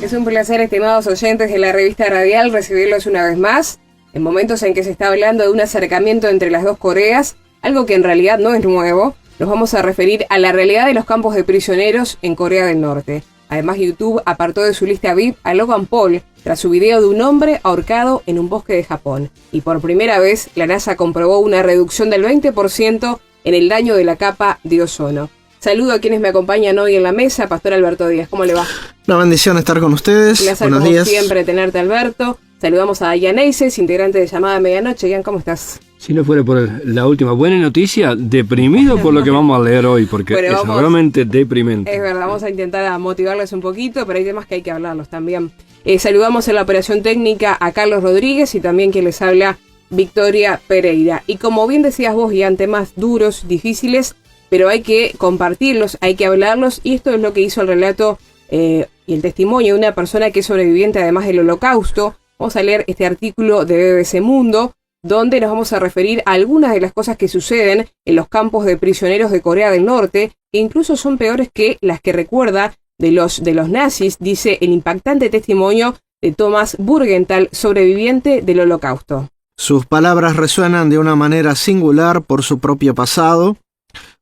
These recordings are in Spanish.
Es un placer, estimados oyentes de la revista Radial, recibirlos una vez más, en momentos en que se está hablando de un acercamiento entre las dos Coreas, algo que en realidad no es nuevo. Nos vamos a referir a la realidad de los campos de prisioneros en Corea del Norte. Además, YouTube apartó de su lista VIP a Logan Paul tras su video de un hombre ahorcado en un bosque de Japón. Y por primera vez, la NASA comprobó una reducción del 20% en el daño de la capa de ozono. Saludo a quienes me acompañan hoy en la mesa. Pastor Alberto Díaz, ¿cómo le va? Una bendición estar con ustedes. Placer, buenos como días. siempre, tenerte, Alberto. Saludamos a Ian Eises, integrante de Llamada Medianoche. Ian, ¿cómo estás? Si no fuera por la última buena noticia, deprimido por lo que vamos a leer hoy, porque es realmente deprimente. Es verdad, vamos a intentar motivarles un poquito, pero hay temas que hay que hablarlos también. Saludamos en la operación técnica a Carlos Rodríguez y también quien les habla, Victoria Pereira. Y como bien decías vos, Ian, temas duros, difíciles, pero hay que compartirlos, hay que hablarlos, y esto es lo que hizo el relato y el testimonio de una persona que es sobreviviente además del Holocausto. Vamos a leer este artículo de BBC Mundo, donde nos vamos a referir a algunas de las cosas que suceden en los campos de prisioneros de Corea del Norte, que incluso son peores que las que recuerda de los nazis, dice el impactante testimonio de Thomas Burgenthal, sobreviviente del Holocausto. Sus palabras resuenan de una manera singular por su propio pasado,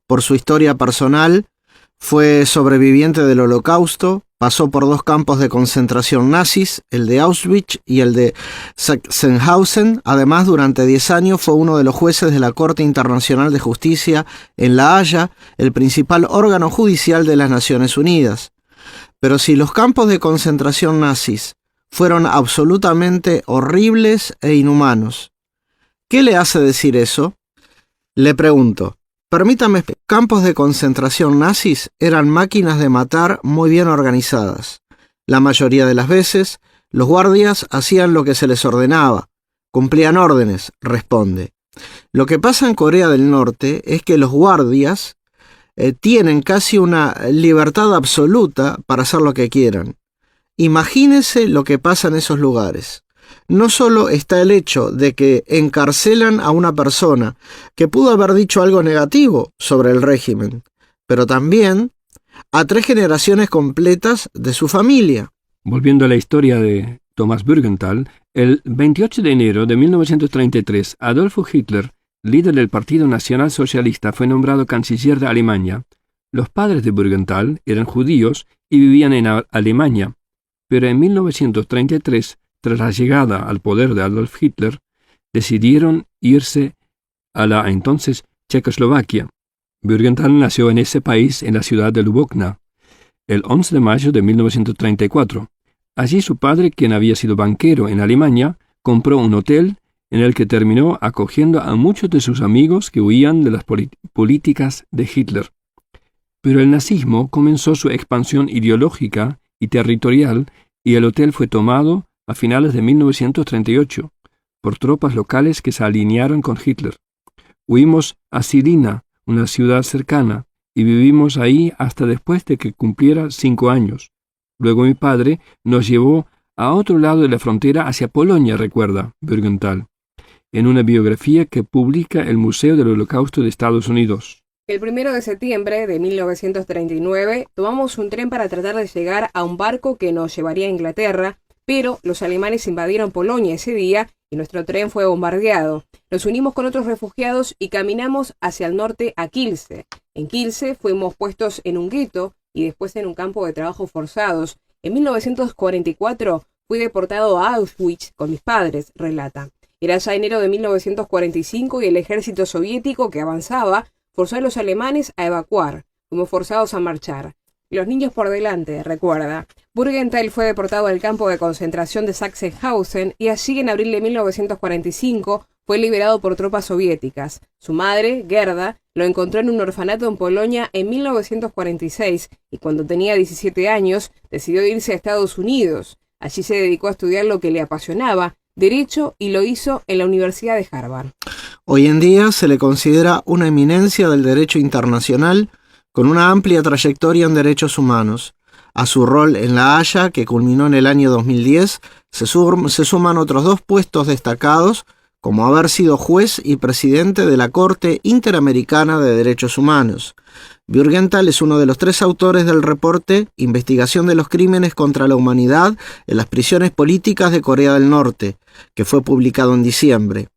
por su historia personal. Fue sobreviviente del Holocausto, pasó por 2 campos de concentración nazis, el de Auschwitz y el de Sachsenhausen. Además, durante 10 años fue uno de los jueces de la Corte Internacional de Justicia en La Haya, el principal órgano judicial de las Naciones Unidas. Pero si los campos de concentración nazis fueron absolutamente horribles e inhumanos, ¿qué le hace decir eso? Le pregunto. Permítame, campos de concentración nazis eran máquinas de matar muy bien organizadas. La mayoría de las veces, los guardias hacían lo que se les ordenaba. Cumplían órdenes, responde. Lo que pasa en Corea del Norte es que los guardias tienen casi una libertad absoluta para hacer lo que quieran. Imagínese lo que pasa en esos lugares. No solo está el hecho de que encarcelan a una persona que pudo haber dicho algo negativo sobre el régimen, pero también a 3 generaciones completas de su familia. Volviendo a la historia de Thomas Burgenthal, el 28 de enero de 1933, Adolfo Hitler, líder del Partido Nacional Socialista, fue nombrado canciller de Alemania. Los padres de Burgenthal eran judíos y vivían en Alemania, pero en 1933, tras la llegada al poder de Adolf Hitler, decidieron irse a la entonces Checoslovaquia. Burgenthal nació en ese país, en la ciudad de Lubovna, el 11 de mayo de 1934. Allí su padre, quien había sido banquero en Alemania, compró un hotel en el que terminó acogiendo a muchos de sus amigos que huían de las políticas de Hitler. Pero el nazismo comenzó su expansión ideológica y territorial y el hotel fue tomado a finales de 1938, por tropas locales que se alinearon con Hitler. Huimos a Žilina, una ciudad cercana, y vivimos ahí hasta después de que cumpliera 5 años. Luego mi padre nos llevó a otro lado de la frontera hacia Polonia, recuerda Burgenthal, en una biografía que publica el Museo del Holocausto de Estados Unidos. El 1 de septiembre de 1939 tomamos un tren para tratar de llegar a un barco que nos llevaría a Inglaterra, pero los alemanes invadieron Polonia ese día y nuestro tren fue bombardeado. Nos unimos con otros refugiados y caminamos hacia el norte a Kielce. En Kielce fuimos puestos en un gueto y después en un campo de trabajo forzados. En 1944 fui deportado a Auschwitz con mis padres, relata. Era ya enero de 1945 y el ejército soviético que avanzaba forzó a los alemanes a evacuar. Fuimos forzados a marchar. Los niños por delante, recuerda. Burgenthal fue deportado al campo de concentración de Sachsenhausen y allí en abril de 1945 fue liberado por tropas soviéticas. Su madre, Gerda, lo encontró en un orfanato en Polonia en 1946 y cuando tenía 17 años decidió irse a Estados Unidos. Allí se dedicó a estudiar lo que le apasionaba, Derecho, y lo hizo en la Universidad de Harvard. Hoy en día se le considera una eminencia del derecho internacional con una amplia trayectoria en derechos humanos. A su rol en La Haya, que culminó en el año 2010, se suman otros 2 puestos destacados, como haber sido juez y presidente de la Corte Interamericana de Derechos Humanos. Bürgenthal es uno de los 3 autores del reporte Investigación de los Crímenes contra la Humanidad en las prisiones políticas de Corea del Norte, que fue publicado en diciembre.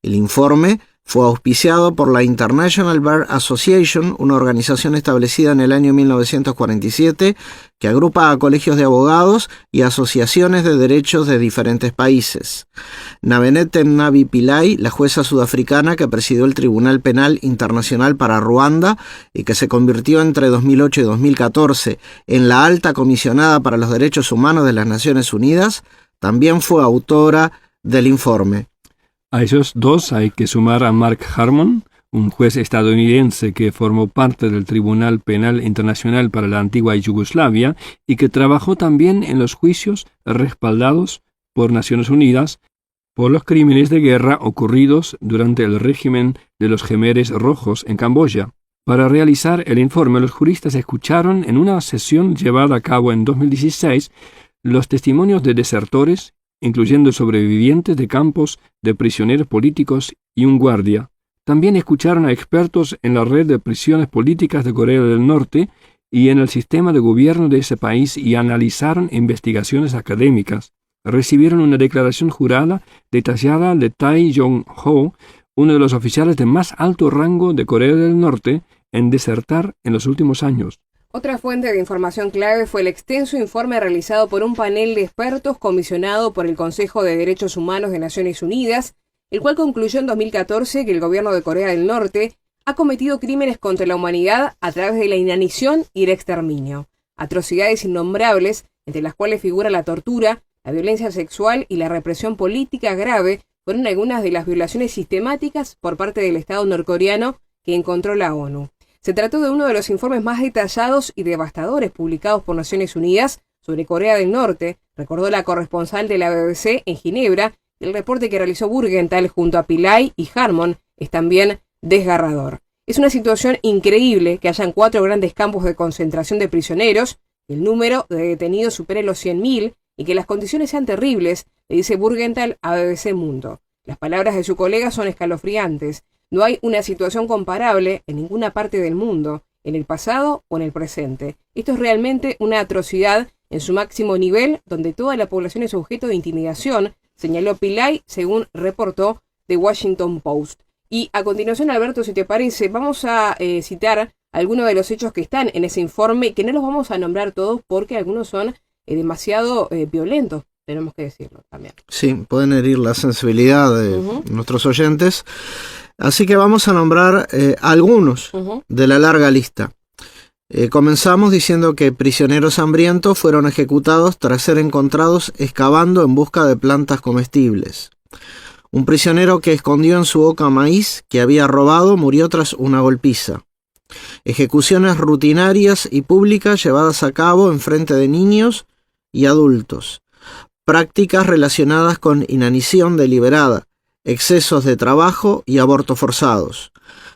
El informe fue auspiciado por la International Bar Association, una organización establecida en el año 1947 que agrupa a colegios de abogados y asociaciones de derechos de diferentes países. Navenete Navi Pillay, la jueza sudafricana que presidió el Tribunal Penal Internacional para Ruanda y que se convirtió entre 2008 y 2014 en la alta comisionada para los derechos humanos de las Naciones Unidas, también fue autora del informe. A esos 2 hay que sumar a Mark Harmon, un juez estadounidense que formó parte del Tribunal Penal Internacional para la antigua Yugoslavia y que trabajó también en los juicios respaldados por Naciones Unidas por los crímenes de guerra ocurridos durante el régimen de los Khmeres Rojos en Camboya. Para realizar el informe, los juristas escucharon en una sesión llevada a cabo en 2016 los testimonios de desertores, incluyendo sobrevivientes de campos de prisioneros políticos y un guardia. También escucharon a expertos en la red de prisiones políticas de Corea del Norte y en el sistema de gobierno de ese país y analizaron investigaciones académicas. Recibieron una declaración jurada detallada de Tae Jong-ho, uno de los oficiales de más alto rango de Corea del Norte en desertar en los últimos años. Otra fuente de información clave fue el extenso informe realizado por un panel de expertos comisionado por el Consejo de Derechos Humanos de Naciones Unidas, el cual concluyó en 2014 que el gobierno de Corea del Norte ha cometido crímenes contra la humanidad a través de la inanición y el exterminio, atrocidades innombrables, entre las cuales figura la tortura, la violencia sexual y la represión política grave, fueron algunas de las violaciones sistemáticas por parte del Estado norcoreano que encontró la ONU. Se trató de uno de los informes más detallados y devastadores publicados por Naciones Unidas sobre Corea del Norte, recordó la corresponsal de la BBC en Ginebra. El reporte que realizó Bürgenthal junto a Pillay y Harmon es también desgarrador. Es una situación increíble que hayan 4 grandes campos de concentración de prisioneros, que el número de detenidos supere los 100.000 y que las condiciones sean terribles, le dice Bürgenthal a BBC Mundo. Las palabras de su colega son escalofriantes. No hay una situación comparable en ninguna parte del mundo, en el pasado o en el presente. Esto es realmente una atrocidad en su máximo nivel, donde toda la población es objeto de intimidación, señaló Pillay, según reportó The Washington Post. Y a continuación, Alberto, si te parece, vamos a citar algunos de los hechos que están en ese informe, que no los vamos a nombrar todos porque algunos son demasiado violentos, tenemos que decirlo también. Sí, pueden herir la sensibilidad de nuestros oyentes. Así que vamos a nombrar algunos de la larga lista. Comenzamos diciendo que prisioneros hambrientos fueron ejecutados tras ser encontrados excavando en busca de plantas comestibles. Un prisionero que escondió en su boca maíz que había robado murió tras una golpiza. Ejecuciones rutinarias y públicas llevadas a cabo en frente de niños y adultos. Prácticas relacionadas con inanición deliberada, excesos de trabajo y abortos forzados.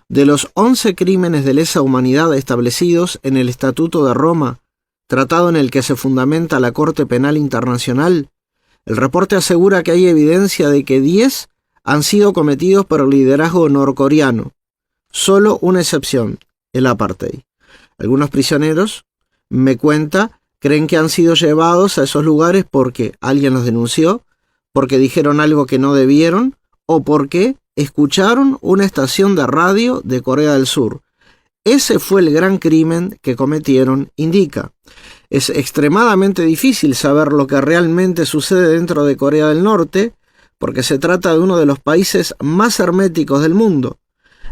De los 11 crímenes de lesa humanidad establecidos en el Estatuto de Roma, tratado en el que se fundamenta la Corte Penal Internacional, el reporte asegura que hay evidencia de que 10 han sido cometidos por el liderazgo norcoreano. Solo una excepción, el apartheid. Algunos prisioneros, me cuenta, creen que han sido llevados a esos lugares porque alguien los denunció, porque dijeron algo que no debieron, o porque escucharon una estación de radio de Corea del Sur. Ese fue el gran crimen que cometieron, indica. Es extremadamente difícil saber lo que realmente sucede dentro de Corea del Norte, porque se trata de uno de los países más herméticos del mundo.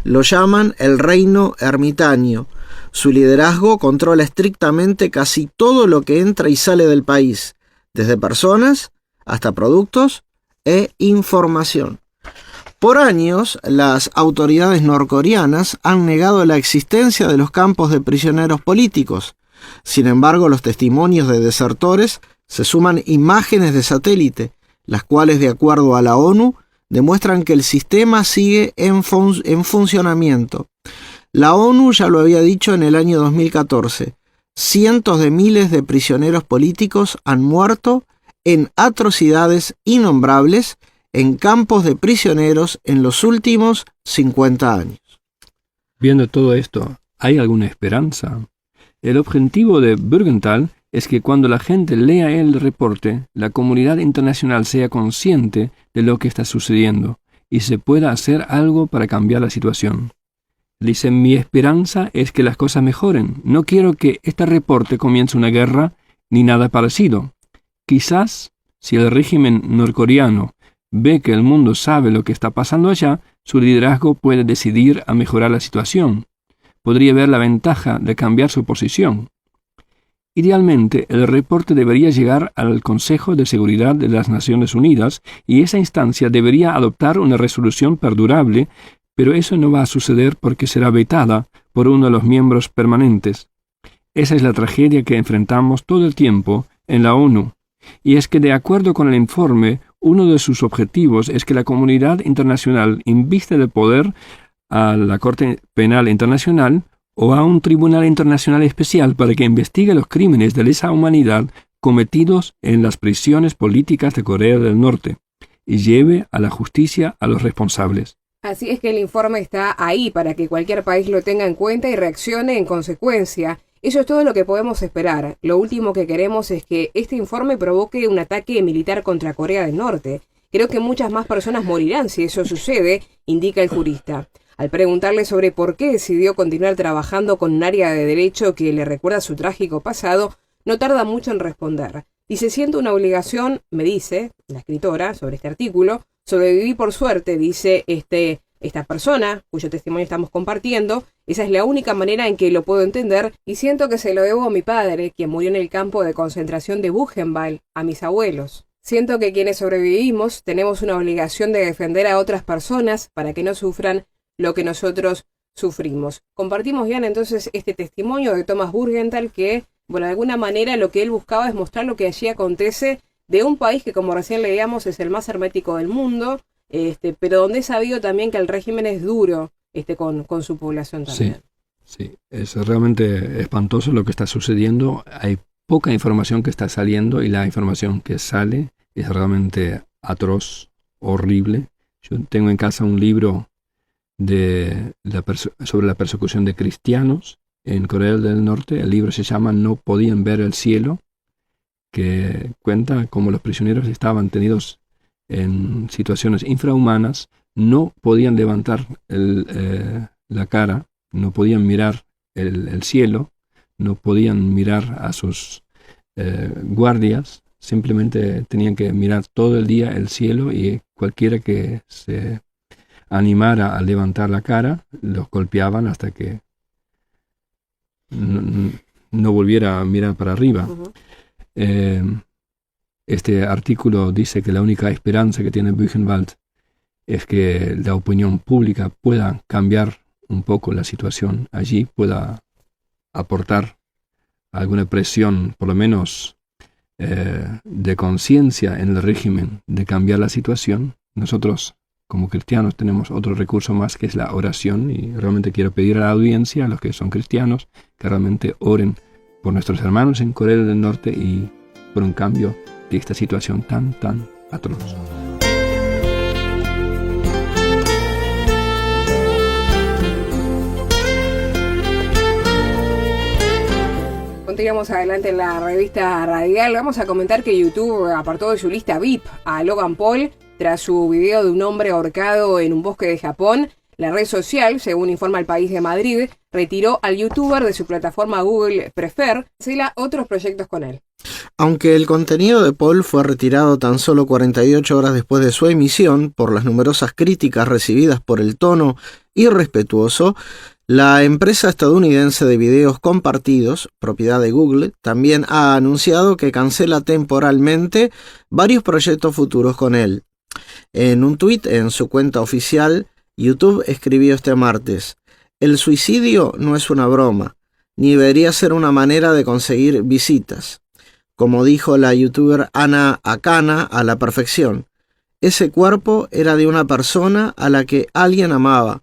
Lo llaman el reino ermitaño. Su liderazgo controla estrictamente casi todo lo que entra y sale del país, desde personas hasta productos e información. Por años, las autoridades norcoreanas han negado la existencia de los campos de prisioneros políticos. Sin embargo, los testimonios de desertores se suman imágenes de satélite, las cuales, de acuerdo a la ONU, demuestran que el sistema sigue en funcionamiento. La ONU ya lo había dicho en el año 2014. Cientos de miles de prisioneros políticos han muerto en atrocidades innombrables en campos de prisioneros en los últimos 50 años. Viendo todo esto, ¿Hay alguna esperanza? El objetivo de Bürgenthal es que cuando la gente lea el reporte, la comunidad internacional sea consciente de lo que está sucediendo y se pueda hacer algo para cambiar la situación. Dice, mi esperanza es que las cosas mejoren. No quiero que este reporte comience una guerra ni nada parecido. Quizás, si el régimen norcoreano ve que el mundo sabe lo que está pasando allá, su liderazgo puede decidir a mejorar la situación. Podría ver la ventaja de cambiar su posición. Idealmente, el reporte debería llegar al Consejo de Seguridad de las Naciones Unidas y esa instancia debería adoptar una resolución perdurable, pero eso no va a suceder porque será vetada por uno de los miembros permanentes. Esa es la tragedia que enfrentamos todo el tiempo en la ONU, y es que de acuerdo con el informe, uno de sus objetivos es que la comunidad internacional invista de poder a la Corte Penal Internacional o a un Tribunal Internacional Especial para que investigue los crímenes de lesa humanidad cometidos en las prisiones políticas de Corea del Norte y lleve a la justicia a los responsables. Así es que el informe está ahí para que cualquier país lo tenga en cuenta y reaccione en consecuencia. Eso es todo lo que podemos esperar. Lo último que queremos es que este informe provoque un ataque militar contra Corea del Norte. Creo que muchas más personas morirán si eso sucede, indica el jurista. Al preguntarle sobre por qué decidió continuar trabajando con un área de derecho que le recuerda su trágico pasado, no tarda mucho en responder. Dice, siento una obligación, me dice la escritora sobre este artículo, sobreviví por suerte, dice esta persona cuyo testimonio estamos compartiendo. Esa es la única manera en que lo puedo entender y siento que se lo debo a mi padre, quien murió en el campo de concentración de Buchenwald, a mis abuelos. Siento que quienes sobrevivimos tenemos una obligación de defender a otras personas para que no sufran lo que nosotros sufrimos. Compartimos bien entonces este testimonio de Thomas Bürgenthal que, bueno, de alguna manera lo que él buscaba es mostrar lo que allí acontece de un país que, como recién leíamos, es el más hermético del mundo, pero donde es sabido también que el régimen es duro con su población también. Sí, es realmente espantoso lo que está sucediendo. Hay poca información que está saliendo y la información que sale es realmente atroz, horrible. Yo tengo en casa un libro sobre la persecución de cristianos en Corea del Norte. El libro se llama No podían ver el cielo, que cuenta cómo los prisioneros estaban tenidos en situaciones infrahumanas, no podían levantar la cara, no podían mirar el cielo, no podían mirar a sus guardias, simplemente tenían que mirar todo el día el cielo y cualquiera que se animara a levantar la cara, los golpeaban hasta que no volviera a mirar para arriba. Uh-huh. Este artículo dice que la única esperanza que tiene Buchenwald es que la opinión pública pueda cambiar un poco la situación allí, pueda aportar alguna presión, por lo menos de conciencia en el régimen, de cambiar la situación. Nosotros, como cristianos, tenemos otro recurso más que es la oración, y realmente quiero pedir a la audiencia, a los que son cristianos, que realmente oren por nuestros hermanos en Corea del Norte y por un cambio de esta situación tan atroz. Continuamos adelante en la revista Radial. Vamos a comentar que YouTube apartó de su lista VIP a Logan Paul tras su video de un hombre ahorcado en un bosque de Japón. La red social, según informa El País de Madrid, retiró al youtuber de su plataforma Google Prefer. Cancela otros proyectos con él. Aunque el contenido de Paul fue retirado tan solo 48 horas después de su emisión por las numerosas críticas recibidas por el tono irrespetuoso, la empresa estadounidense de videos compartidos, propiedad de Google, también ha anunciado que cancela temporalmente varios proyectos futuros con él. En un tuit en su cuenta oficial, YouTube escribió este martes: "El suicidio no es una broma, ni debería ser una manera de conseguir visitas. Como dijo la youtuber Ana Akana a la perfección, ese cuerpo era de una persona a la que alguien amaba.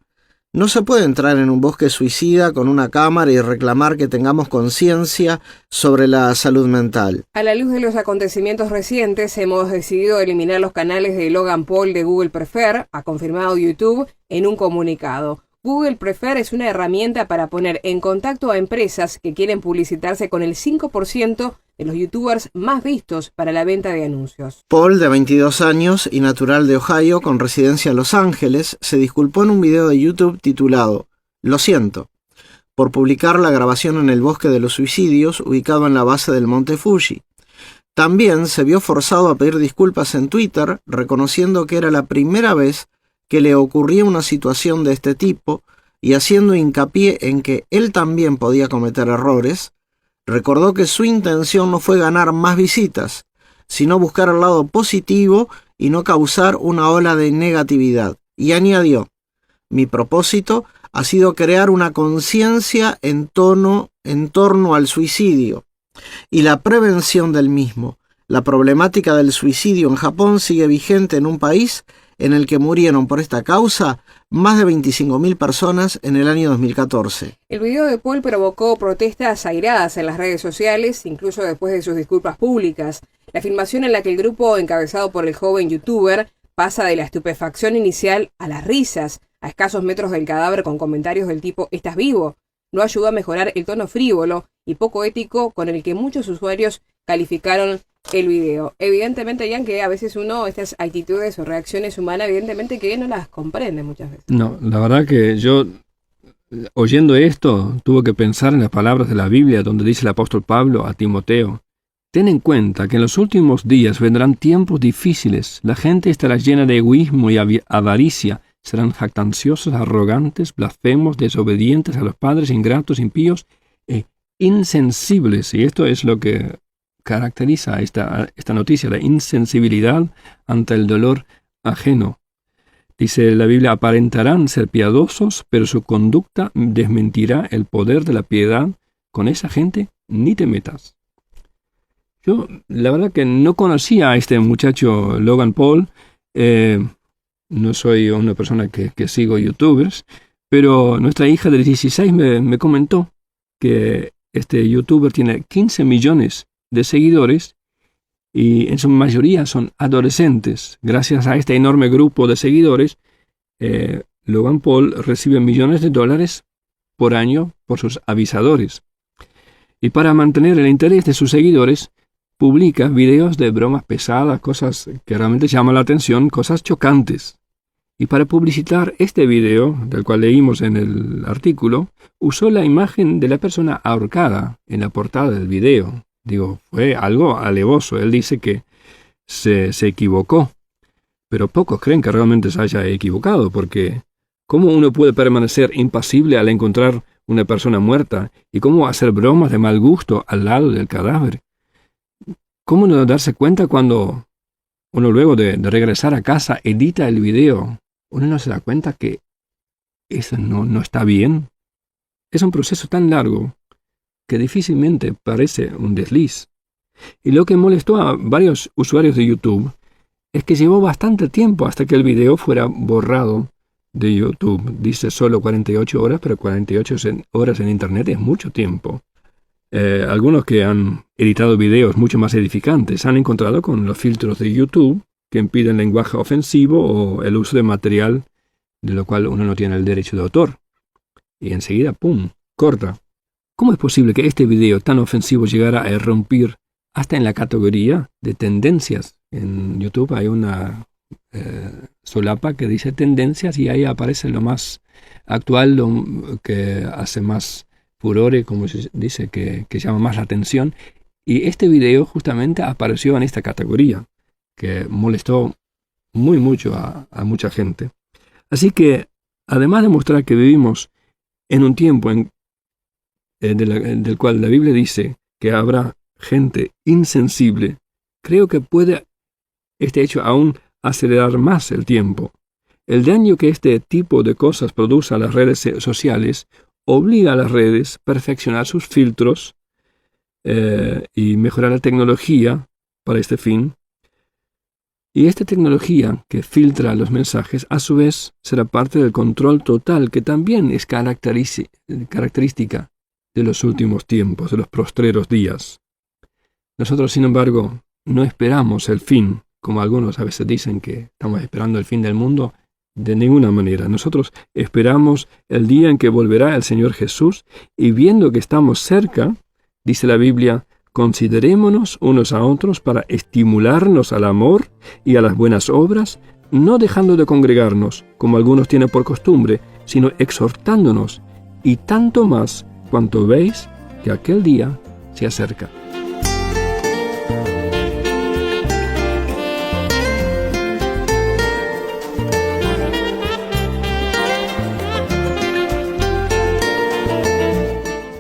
No se puede entrar en un bosque suicida con una cámara y reclamar que tengamos conciencia sobre la salud mental". A la luz de los acontecimientos recientes, hemos decidido eliminar los canales de Logan Paul de Google Prefer, ha confirmado YouTube en un comunicado. Google Prefer es una herramienta para poner en contacto a empresas que quieren publicitarse con el 5% de los youtubers más vistos para la venta de anuncios. Paul, de 22 años y natural de Ohio, con residencia en Los Ángeles, se disculpó en un video de YouTube titulado "Lo siento", por publicar la grabación en el Bosque de los Suicidios, ubicado en la base del monte Fuji. También se vio forzado a pedir disculpas en Twitter, reconociendo que era la primera vez que le ocurría una situación de este tipo y haciendo hincapié en que él también podía cometer errores. Recordó que su intención no fue ganar más visitas, sino buscar el lado positivo y no causar una ola de negatividad. Y añadió: "Mi propósito ha sido crear una conciencia en torno al suicidio y la prevención del mismo. La problemática del suicidio en Japón sigue vigente en un país en el que murieron por esta causa más de 25.000 personas en el año 2014. El video de Paul provocó protestas airadas en las redes sociales, incluso después de sus disculpas públicas. La filmación en la que el grupo, encabezado por el joven youtuber, pasa de la estupefacción inicial a las risas, a escasos metros del cadáver, con comentarios del tipo "¿estás vivo?", no ayudó a mejorar el tono frívolo y poco ético con el que muchos usuarios calificaron el video. Evidentemente, Ian, que a veces uno, estas actitudes o reacciones humanas, evidentemente que no las comprende muchas veces. No, la verdad que yo, oyendo esto, tuve que pensar en las palabras de la Biblia donde dice el apóstol Pablo a Timoteo: "Ten en cuenta que en los últimos días vendrán tiempos difíciles. La gente estará llena de egoísmo y avaricia. Serán jactanciosos, arrogantes, blasfemos, desobedientes a los padres, ingratos, impíos e insensibles". Y esto es lo que caracteriza esta noticia, la insensibilidad ante el dolor ajeno. Dice la Biblia: "Aparentarán ser piadosos, pero su conducta desmentirá el poder de la piedad. Con esa gente ni te metas". Yo, la verdad que no conocía a este muchacho Logan Paul. No soy una persona que sigo youtubers, pero nuestra hija de 16 me comentó que este youtuber tiene 15 millones de seguidores y en su mayoría son adolescentes. Gracias a este enorme grupo de seguidores, Logan Paul recibe millones de dólares por año por sus avisadores. Y para mantener el interés de sus seguidores, publica videos de bromas pesadas, cosas que realmente llaman la atención, cosas chocantes. Y para publicitar este video, del cual leímos en el artículo, usó la imagen de la persona ahorcada en la portada del video. Digo, fue algo alevoso. Él dice que se equivocó, pero pocos creen que realmente se haya equivocado, porque ¿cómo uno puede permanecer impasible al encontrar una persona muerta? ¿Y cómo hacer bromas de mal gusto al lado del cadáver? ¿Cómo no darse cuenta cuando uno, luego de regresar a casa, edita el video? Uno no se da cuenta que eso no está bien. Es un proceso tan largo que difícilmente parece un desliz. Y lo que molestó a varios usuarios de YouTube es que llevó bastante tiempo hasta que el video fuera borrado de YouTube. Dice solo 48 horas, pero 48 horas en Internet es mucho tiempo. Algunos que han editado videos mucho más edificantes han encontrado con los filtros de YouTube que impiden lenguaje ofensivo o el uso de material de lo cual uno no tiene el derecho de autor. Y enseguida, ¡pum!, corta. ¿Cómo es posible que este video tan ofensivo llegara a irrumpir hasta en la categoría de tendencias? En YouTube hay una solapa que dice tendencias y ahí aparece lo más actual, lo que hace más furore, como se dice, que llama más la atención. Y este video justamente apareció en esta categoría, que molestó muy mucho a mucha gente. Así que, además de mostrar que vivimos en un tiempo del cual la Biblia dice que habrá gente insensible, creo que puede este hecho aún acelerar más el tiempo. El daño que este tipo de cosas produce a las redes sociales obliga a las redes a perfeccionar sus filtros y mejorar la tecnología para este fin. Y esta tecnología que filtra los mensajes, a su vez, será parte del control total, que también es característica de los últimos tiempos, de los postreros días. Nosotros, sin embargo, no esperamos el fin, como algunos a veces dicen que estamos esperando el fin del mundo. De ninguna manera. Nosotros esperamos el día en que volverá el Señor Jesús y viendo que estamos cerca, dice la Biblia, considerémonos unos a otros para estimularnos al amor y a las buenas obras, no dejando de congregarnos, como algunos tienen por costumbre, sino exhortándonos, y tanto más cuanto veis que aquel día se acerca.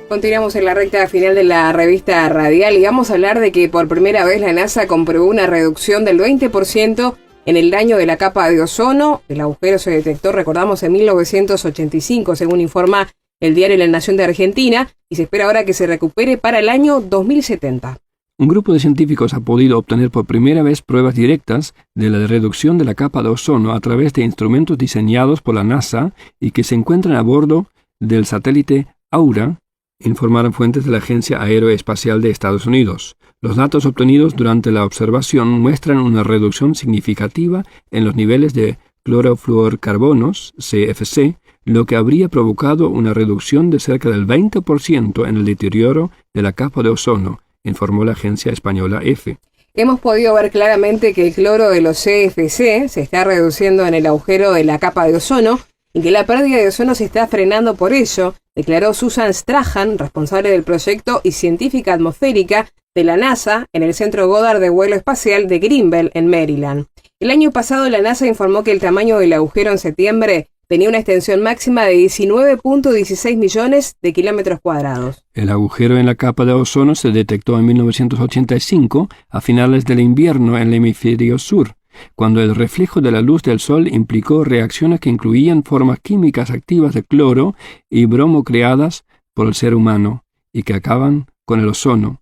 Continuamos en la recta final de la revista radial y vamos a hablar de que por primera vez la NASA comprobó una reducción del 20% en el daño de la capa de ozono. El agujero se detectó, recordamos, en 1985, según informa el diario La Nación de Argentina, y se espera ahora que se recupere para el año 2070. Un grupo de científicos ha podido obtener por primera vez pruebas directas de la reducción de la capa de ozono a través de instrumentos diseñados por la NASA y que se encuentran a bordo del satélite Aura, informaron fuentes de la Agencia Aeroespacial de Estados Unidos. Los datos obtenidos durante la observación muestran una reducción significativa en los niveles de clorofluorcarbonos, CFC, lo que habría provocado una reducción de cerca del 20% en el deterioro de la capa de ozono, informó la agencia española EFE. Hemos podido ver claramente que el cloro de los CFC se está reduciendo en el agujero de la capa de ozono y que la pérdida de ozono se está frenando por ello, declaró Susan Strahan, responsable del proyecto y científica atmosférica de la NASA en el Centro Goddard de Vuelo Espacial de Greenville, en Maryland. El año pasado la NASA informó que el tamaño del agujero en septiembre tenía una extensión máxima de 19.16 millones de kilómetros cuadrados. El agujero en la capa de ozono se detectó en 1985, a finales del invierno en el hemisferio sur, cuando el reflejo de la luz del sol implicó reacciones que incluían formas químicas activas de cloro y bromo creadas por el ser humano y que acaban con el ozono.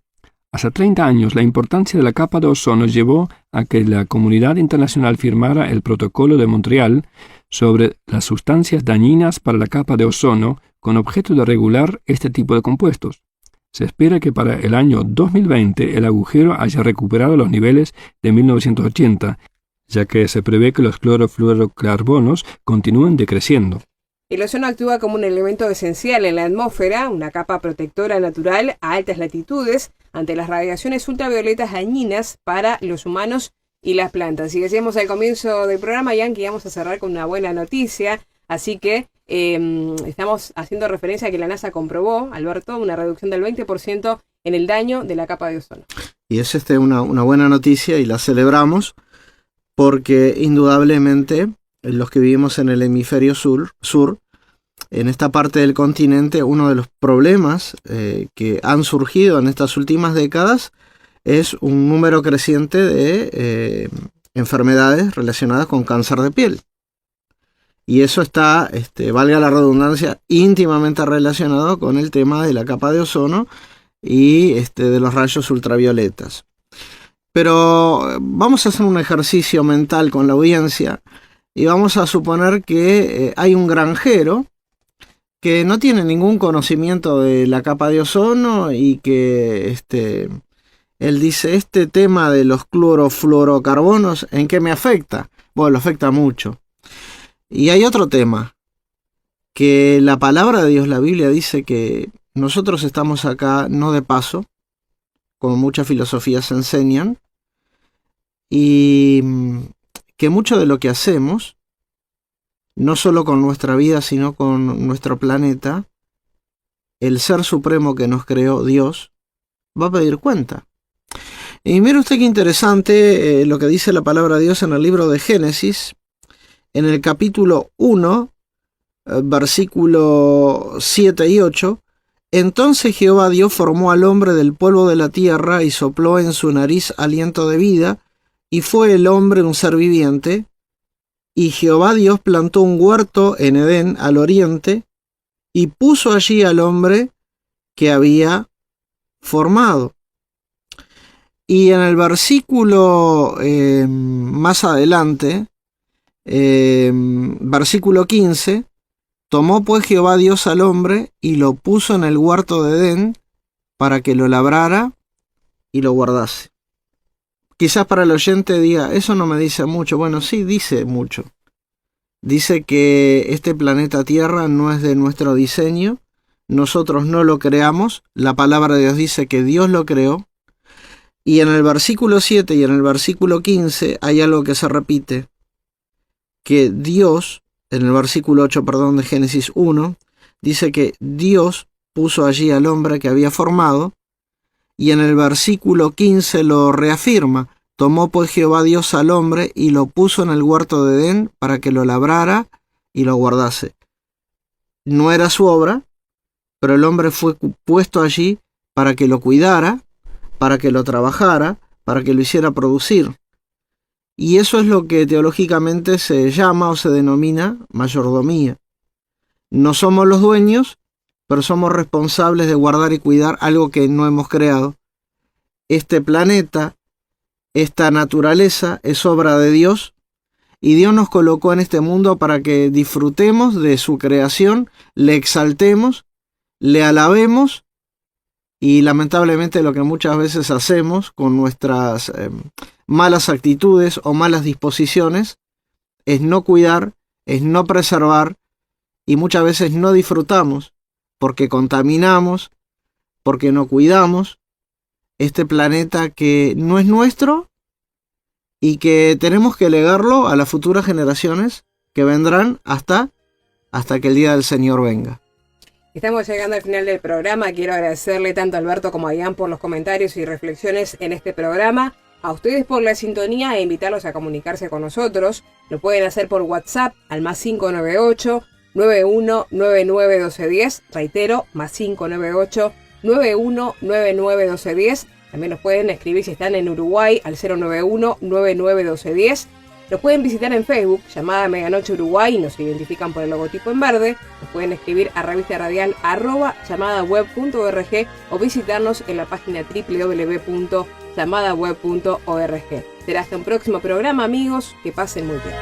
Hace 30 años, la importancia de la capa de ozono llevó a que la comunidad internacional firmara el Protocolo de Montreal sobre las sustancias dañinas para la capa de ozono con objeto de regular este tipo de compuestos. Se espera que para el año 2020 el agujero haya recuperado los niveles de 1980, ya que se prevé que los clorofluorocarbonos continúen decreciendo. El ozono actúa como un elemento esencial en la atmósfera, una capa protectora natural a altas latitudes ante las radiaciones ultravioletas dañinas para los humanos y las plantas. Y decíamos al comienzo del programa, Ian, que íbamos a cerrar con una buena noticia, así que estamos haciendo referencia a que la NASA comprobó, Alberto, una reducción del 20% en el daño de la capa de ozono. Y es una buena noticia y la celebramos porque indudablemente los que vivimos en el hemisferio sur, en esta parte del continente, uno de los problemas que han surgido en estas últimas décadas es un número creciente de enfermedades relacionadas con cáncer de piel. Y eso está, valga la redundancia, íntimamente relacionado con el tema de la capa de ozono y de los rayos ultravioletas. Pero vamos a hacer un ejercicio mental con la audiencia y vamos a suponer que hay un granjero que no tiene ningún conocimiento de la capa de ozono y que él dice, este tema de los clorofluorocarbonos, ¿en qué me afecta? Bueno, lo afecta mucho. Y hay otro tema, que la palabra de Dios, la Biblia, dice que nosotros estamos acá no de paso, como muchas filosofías enseñan, y que mucho de lo que hacemos, no solo con nuestra vida, sino con nuestro planeta, el Ser Supremo que nos creó, Dios, va a pedir cuenta. Y mire usted qué interesante lo que dice la palabra de Dios en el libro de Génesis, en el capítulo 1, versículo 7 y 8, entonces Jehová Dios formó al hombre del polvo de la tierra y sopló en su nariz aliento de vida, y fue el hombre un ser viviente, y Jehová Dios plantó un huerto en Edén al oriente, y puso allí al hombre que había formado. Y en el versículo más adelante, versículo 15, tomó pues Jehová Dios al hombre y lo puso en el huerto de Edén para que lo labrara y lo guardase. Quizás para el oyente diga, eso no me dice mucho. Bueno, sí dice mucho. dice que este planeta Tierra no es de nuestro diseño, nosotros no lo creamos, la palabra de Dios dice que Dios lo creó, y en el versículo 7 y en el versículo 15 hay algo que se repite, que Dios, en el versículo 8, de Génesis 1, dice que Dios puso allí al hombre que había formado, y en el versículo 15 lo reafirma. Tomó pues Jehová Dios al hombre y lo puso en el huerto de Edén para que lo labrara y lo guardase. No era su obra, pero el hombre fue puesto allí para que lo cuidara, para que lo trabajara, para que lo hiciera producir. Y eso es lo que teológicamente se llama o se denomina mayordomía. No somos los dueños, pero somos responsables de guardar y cuidar algo que no hemos creado. Este planeta, esta naturaleza es obra de Dios, y Dios nos colocó en este mundo para que disfrutemos de su creación, le exaltemos, le alabemos, y lamentablemente lo que muchas veces hacemos con nuestras malas actitudes o malas disposiciones es no cuidar, es no preservar, y muchas veces no disfrutamos porque contaminamos, porque no cuidamos este planeta que no es nuestro y que tenemos que legarlo a las futuras generaciones que vendrán hasta que el día del Señor venga. Estamos llegando al final del programa. Quiero agradecerle tanto a Alberto como a Ian por los comentarios y reflexiones en este programa. A ustedes por la sintonía e invitarlos a comunicarse con nosotros. Lo pueden hacer por WhatsApp al +598 9199 1210. Reitero, +598 9199 1210. También nos pueden escribir si están en Uruguay al 091 99 1210. Nos pueden visitar en Facebook, llamada Medianoche Uruguay, y nos identifican por el logotipo en verde. Nos pueden escribir a revistaradial@llamadaweb.org o visitarnos en la página www.llamadaweb.org. Será hasta un próximo programa, amigos. Que pasen muy bien.